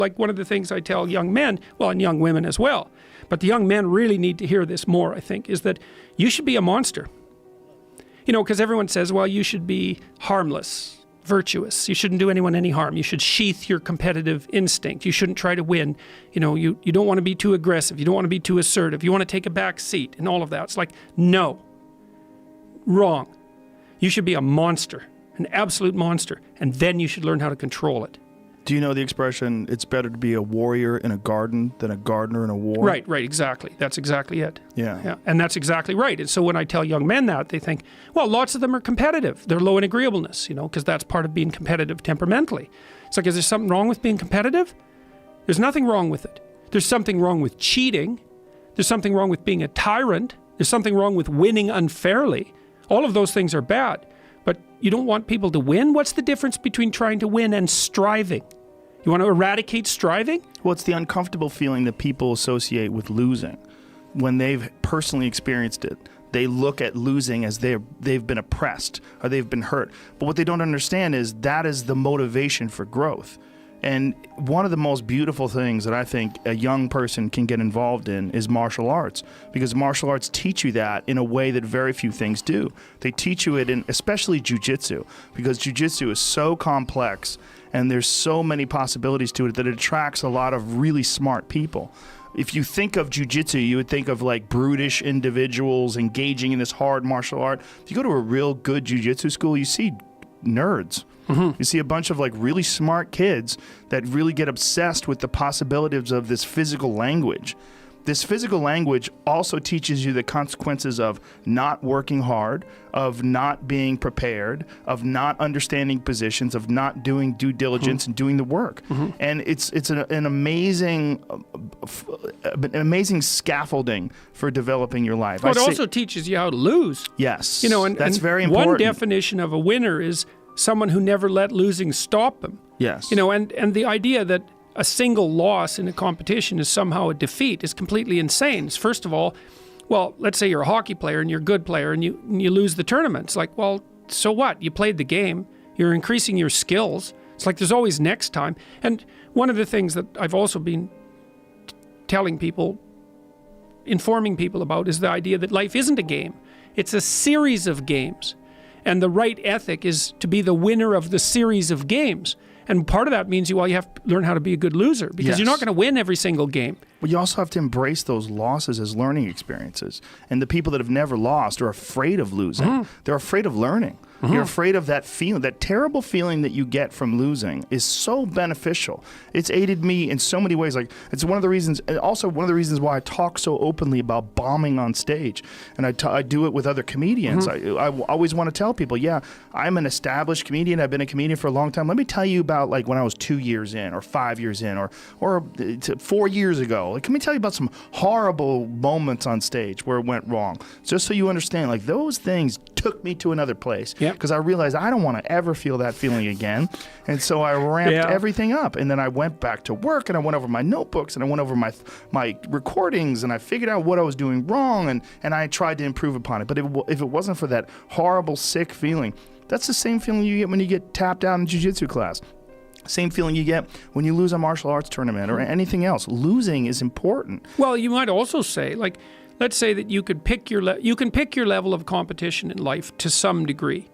Like one of the things I tell young men, well, and young women as well, but the young men really need to hear this more, I think, is that you should be a monster. You know, because everyone says, well, you should be harmless, virtuous. You shouldn't do anyone any harm. You should sheath your competitive instinct. You shouldn't try to win. You know, you don't want to be too aggressive. You don't want to be too assertive. You want to take a back seat and all of that. It's like, no. Wrong. You should be a monster, an absolute monster, and then you should learn how to control it. Do you know the expression, it's better to be a warrior in a garden than a gardener in a war? Right, exactly. That's exactly it. Yeah. And that's exactly right. And so when I tell young men that, they think, well, lots of them are competitive. They're low in agreeableness, you know, because that's part of being competitive temperamentally. It's like, is there something wrong with being competitive? There's nothing wrong with it. There's something wrong with cheating. There's something wrong with being a tyrant. There's something wrong with winning unfairly. All of those things are bad. But you don't want people to win? What's the difference between trying to win and striving? You want to eradicate striving? Well, it's the uncomfortable feeling that people associate with losing. When they've personally experienced it, they look at losing as they've been oppressed or they've been hurt. But what they don't understand is that is the motivation for growth. And one of the most beautiful things that I think a young person can get involved in is martial arts, because martial arts teach you that in a way that very few things do. They teach you it in especially jiu-jitsu, because jiu-jitsu is so complex and there's so many possibilities to it that it attracts a lot of really smart people. If you think of jiu-jitsu, you would think of like brutish individuals engaging in this hard martial art. If you go to a real good jiu-jitsu school, you see nerds. You see a bunch of like really smart kids that really get obsessed with the possibilities of this physical language. This physical language also teaches you the consequences of not working hard, of not being prepared, of not understanding positions, of not doing due diligence and doing the work. And it's an amazing scaffolding for developing your life. Well, it also teaches you how to lose. Yes, you know, and that's very important. One definition of a winner is someone who never let losing stop them. Yes. You know, and the idea that a single loss in a competition is somehow a defeat is completely insane. First of all, well, let's say you're a hockey player and you're a good player and you lose the tournament. It's like, well, so what? You played the game. You're increasing your skills. It's like there's always next time. And one of the things that I've also been telling people, informing people about, is the idea that life isn't a game. It's a series of games. And the right ethic is to be the winner of the series of games. And part of that means you have to learn how to be a good loser, because you're not going to win every single game. But you also have to embrace those losses as learning experiences. And the people that have never lost are afraid of losing. They're afraid of learning. You're afraid of that feeling, that terrible feeling that you get from losing is so beneficial. It's aided me in so many ways. Like, it's one of the reasons, and also one of the reasons why I talk so openly about bombing on stage. And I do it with other comedians. I always want to tell people, yeah, I'm an established comedian. I've been a comedian for a long time. Let me tell you about like when I was 2 years in or 5 years in or 4 years ago. Like, let me tell you about some horrible moments on stage where it went wrong. Just so you understand, like, those things took me to another place. Because I realized I don't want to ever feel that feeling again. And so I ramped everything up. And then I went back to work and I went over my notebooks and I went over my recordings and I figured out what I was doing wrong and I tried to improve upon it. But if it wasn't for that horrible, sick feeling, that's the same feeling you get when you get tapped out in jiu-jitsu class. Same feeling you get when you lose a martial arts tournament or anything else. Losing is important. Well, you might also say, like, let's say that you could pick your you can pick your level of competition in life to some degree.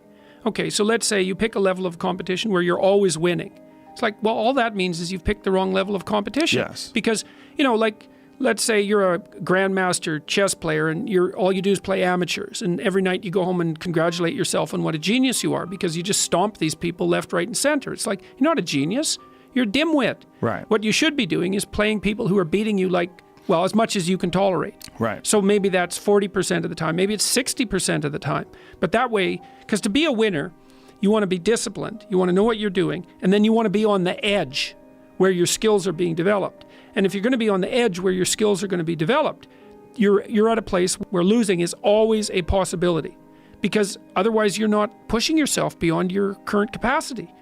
Okay, so let's say you pick a level of competition where you're always winning. It's like, well, all that means is you've picked the wrong level of competition. Yes. Because, you know, like, let's say you're a grandmaster chess player and all you do is play amateurs, and every night you go home and congratulate yourself on what a genius you are because you just stomp these people left, right, and center. It's like, you're not a genius. You're a dimwit. Right. What you should be doing is playing people who are beating you like, well, as much as you can tolerate. Right. So maybe that's 40% of the time. Maybe it's 60% of the time. But that way, because to be a winner, you want to be disciplined. You want to know what you're doing. And then you want to be on the edge where your skills are being developed. And if you're going to be on the edge where your skills are going to be developed, you're at a place where losing is always a possibility. Because otherwise you're not pushing yourself beyond your current capacity.